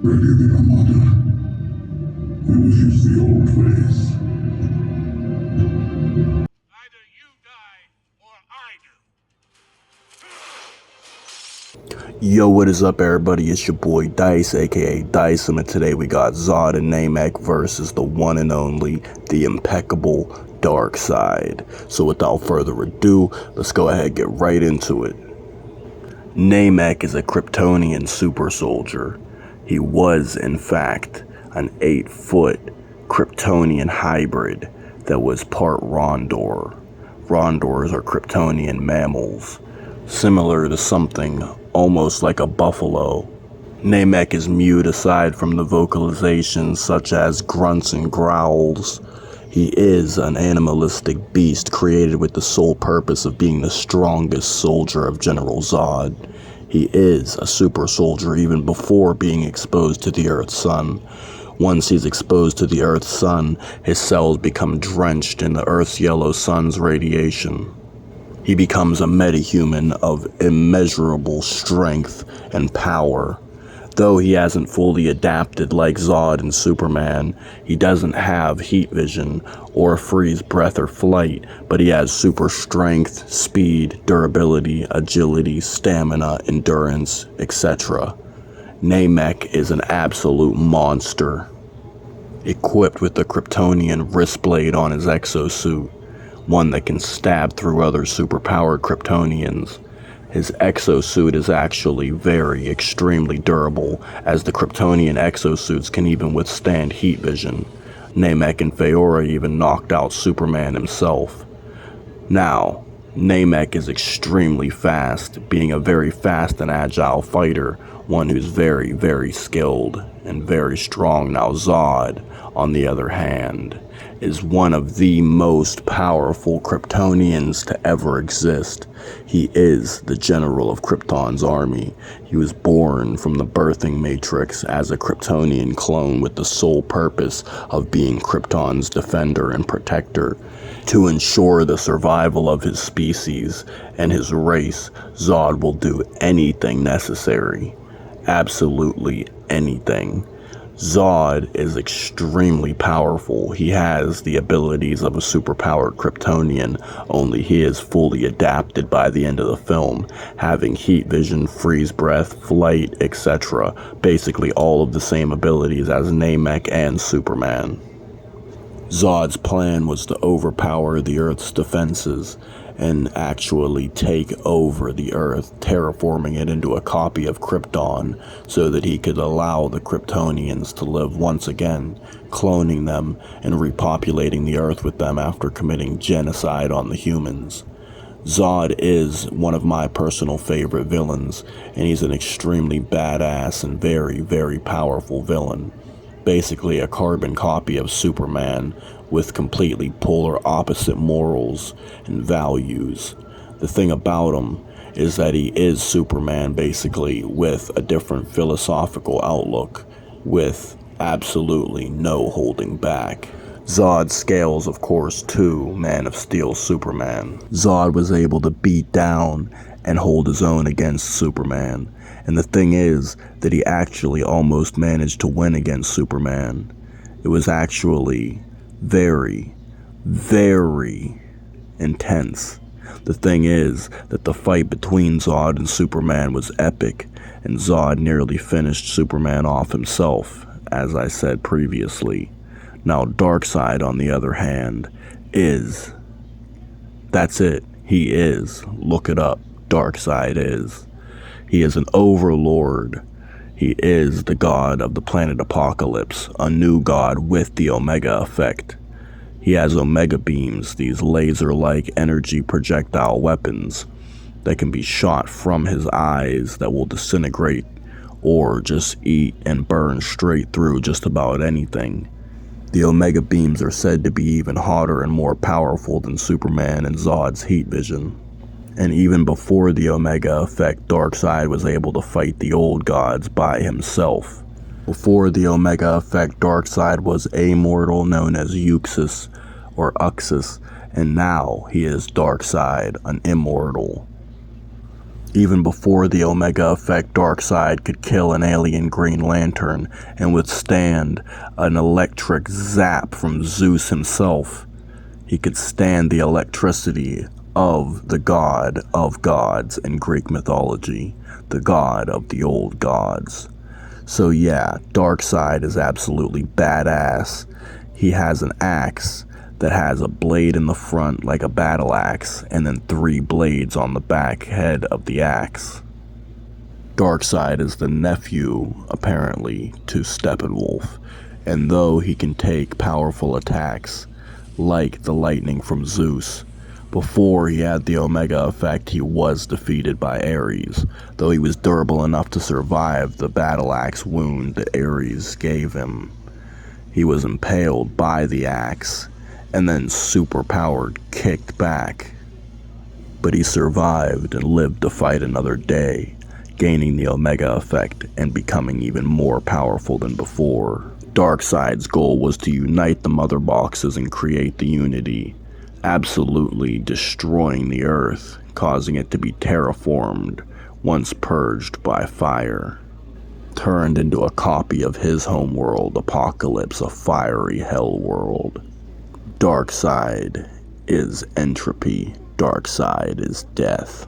Ready the Armada. We will use the old ways. Either you die or I do. Yo, what is up, everybody? It's your boy Dice, aka Dice, and today we got Zod and Nam-Ek versus the one and only, the impeccable Darkseid. So without further ado, let's go ahead and get right into it. Nam-Ek is a Kryptonian super soldier. He was, in fact, an 8-foot Kryptonian hybrid that was part Rondor. Rondors are Kryptonian mammals, similar to something almost like a buffalo. Nam-Ek is mute aside from the vocalizations such as grunts and growls. He is an animalistic beast created with the sole purpose of being the strongest soldier of General Zod. He is a super soldier even before being exposed to the Earth's sun. Once he's exposed to the Earth's sun, his cells become drenched in the Earth's yellow sun's radiation. He becomes a metahuman of immeasurable strength and power. Though he hasn't fully adapted like Zod and Superman, he doesn't have heat vision or freeze breath or flight, but he has super strength, speed, durability, agility, stamina, endurance, etc. Nam-Ek is an absolute monster. Equipped with the Kryptonian wrist blade on his exosuit, one that can stab through other superpowered Kryptonians. His exosuit is actually extremely durable, as the Kryptonian exosuits can even withstand heat vision. Nam-Ek and Faora even knocked out Superman himself. Now, Nam-Ek is extremely fast, being a very fast and agile fighter, one who's very skilled and very strong. Now Zod, on the other hand, is one of the most powerful Kryptonians to ever exist. He is the general of Krypton's army. He was born from the birthing matrix as a Kryptonian clone with the sole purpose of being Krypton's defender and protector. To ensure the survival of his species and his race, Zod will do anything necessary. Absolutely anything. Zod is extremely powerful. He has the abilities of a superpowered Kryptonian, only he is fully adapted by the end of the film, having heat vision, freeze breath, flight, etc. Basically all of the same abilities as Nam-Ek and Superman. Zod's plan was to overpower the Earth's defenses and actually take over the Earth, terraforming it into a copy of Krypton so that he could allow the Kryptonians to live once again, cloning them and repopulating the Earth with them after committing genocide on the humans. Zod is one of my personal favorite villains, and he's an extremely badass and very powerful villain. Basically a carbon copy of Superman with completely polar opposite morals and values. The thing about him is that he is Superman basically with a different philosophical outlook, with absolutely no holding back. Zod scales, of course, to Man of Steel Superman. Zod was able to beat down and hold his own against Superman. And the thing is that he actually almost managed to win against Superman. It was actually very intense. The thing is that the fight between Zod and Superman was epic, and Zod nearly finished Superman off himself, as I said previously. Now Darkseid, on the other hand, that's it. He is. Look it up. Darkseid is. He is an overlord. He is the god of the planet Apocalypse, a new god with the Omega effect. He has Omega beams, these laser-like energy projectile weapons that can be shot from his eyes that will disintegrate or just eat and burn straight through just about anything. The Omega beams are said to be even hotter and more powerful than Superman and Zod's heat vision. And even before the Omega effect, Darkseid was able to fight the old gods by himself. Before the Omega effect, Darkseid was amortal, known as Uxas or Uxas, and now he is Darkseid, an immortal. Even before the Omega effect, Darkseid could kill an alien Green Lantern and withstand an electric zap from Zeus himself. He could stand the electricity of the god of gods in Greek mythology, the god of the old gods. So yeah, Darkseid is absolutely badass. He has an axe that has a blade in the front like a battle axe, and then 3 blades on the back head of the axe. Darkseid is the nephew, apparently, to Steppenwolf, and though he can take powerful attacks, like the lightning from Zeus, before he had the Omega effect, he was defeated by Ares, though he was durable enough to survive the battle axe wound that Ares gave him. He was impaled by the axe, and then superpowered kicked back. But he survived and lived to fight another day, gaining the Omega effect and becoming even more powerful than before. Darkseid's goal was to unite the mother boxes and create the Unity, absolutely destroying the Earth, causing it to be terraformed once purged by fire. Turned into a copy of his homeworld, Apocalypse, a fiery hell world. Darkseid is entropy. Darkseid is death.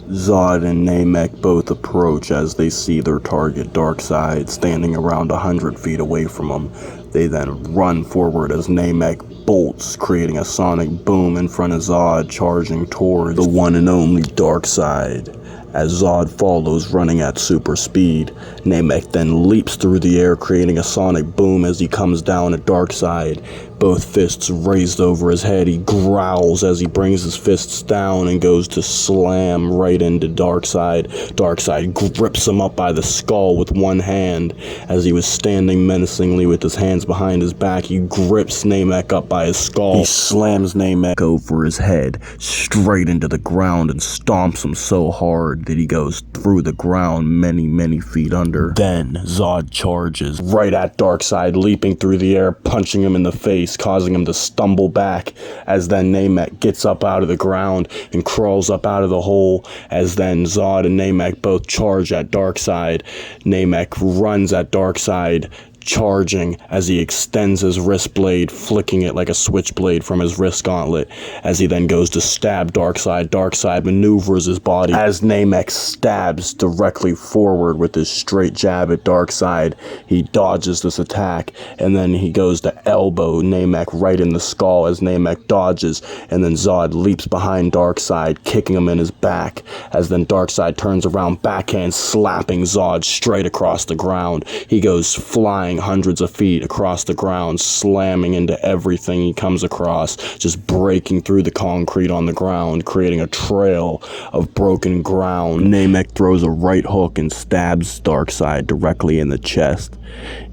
Zod and Nam-Ek both approach as they see their target Darkseid standing around 100 feet away from them. They then run forward as Nam-Ek bolts, creating a sonic boom in front of Zod, charging towards the one and only Darkseid. As Zod follows, running at super speed, Nam-Ek then leaps through the air, creating a sonic boom as he comes down at Darkseid. Both fists raised over his head, he growls as he brings his fists down and goes to slam right into Darkseid. Darkseid grips him up by the skull with one hand. As he was standing menacingly with his hands behind his back, he grips Nam-Ek up by his skull. He slams Nam-Ek over his head, straight into the ground, and stomps him so hard that he goes through the ground many feet under. Then Zod charges right at Darkseid, leaping through the air, punching him in the face, causing him to stumble back, as then Nam-Ek gets up out of the ground and crawls up out of the hole, as then Zod and Nam-Ek both charge at Darkseid. Nam-Ek runs at Darkseid, charging as he extends his wrist blade, flicking it like a switchblade from his wrist gauntlet. As he then goes to stab Darkseid, Darkseid maneuvers his body as Nam-Ek stabs directly forward with his straight jab at Darkseid. He dodges this attack, and then he goes to elbow Nam-Ek right in the skull as Nam-Ek dodges, and then Zod leaps behind Darkseid, kicking him in his back, as then Darkseid turns around, backhand slapping Zod straight across the ground. He goes flying hundreds of feet across the ground, slamming into everything he comes across, just breaking through the concrete on the ground, creating a trail of broken ground. Nam-Ek throws a right hook and stabs Darkseid directly in the chest.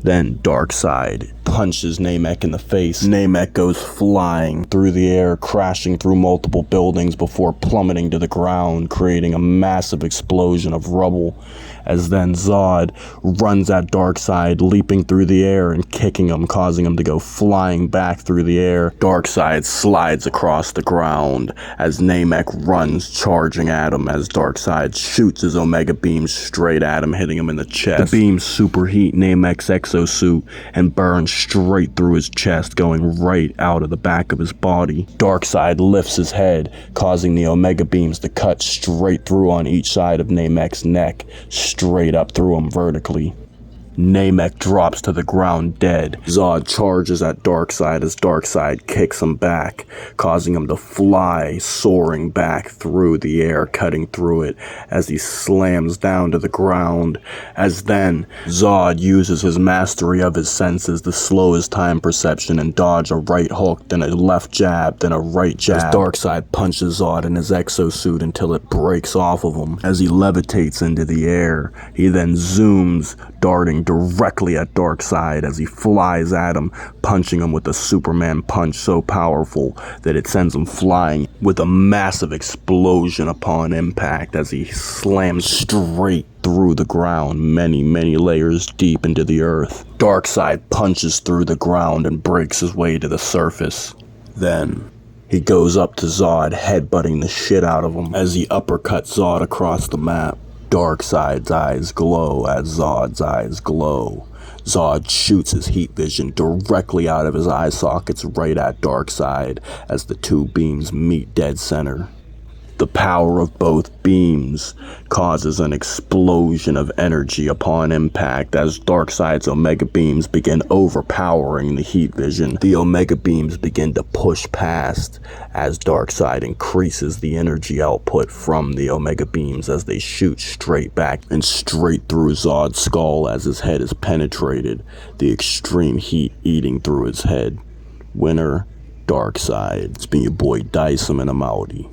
Then Darkseid punches Nam-Ek in the face. Nam-Ek goes flying through the air, crashing through multiple buildings before plummeting to the ground, creating a massive explosion of rubble. As then Zod runs at Darkseid, leaping through the air and kicking him, causing him to go flying back through the air. Darkseid slides across the ground as Nam-Ek runs, charging at him, as Darkseid shoots his Omega beam straight at him, hitting him in the chest. The beams superheat Nam-Ek's exosuit and burn straight through his chest, going right out of the back of his body. Darkseid lifts his head, causing the Omega beams to cut straight through on each side of Nam-Ek's neck, straight up through him vertically. Nam-Ek drops to the ground dead. Zod charges at Darkseid as Darkseid kicks him back, causing him to fly, soaring back through the air, cutting through it as he slams down to the ground. As then, Zod uses his mastery of his senses to slow his time perception and dodge a right hook, then a left jab, then a right jab. As Darkseid punches Zod in his exosuit until it breaks off of him. As he levitates into the air, he then zooms, darting directly at Darkseid as he flies at him, punching him with a Superman punch so powerful that it sends him flying with a massive explosion upon impact as he slams straight through the ground, many layers deep into the earth. Darkseid punches through the ground and breaks his way to the surface. Then, He goes up to Zod, headbutting the shit out of him as he uppercuts Zod across the map. Darkseid's eyes glow as Zod's eyes glow. Zod shoots his heat vision directly out of his eye sockets right at Darkseid as the two beams meet dead center. The power of both beams causes an explosion of energy upon impact as Darkseid's Omega beams begin overpowering the heat vision. The Omega beams begin to push past as Darkseid increases the energy output from the Omega beams as they shoot straight back and straight through Zod's skull as his head is penetrated, the extreme heat eating through his head. Winner, Darkseid. It's been your boy Dice, and I'm outie.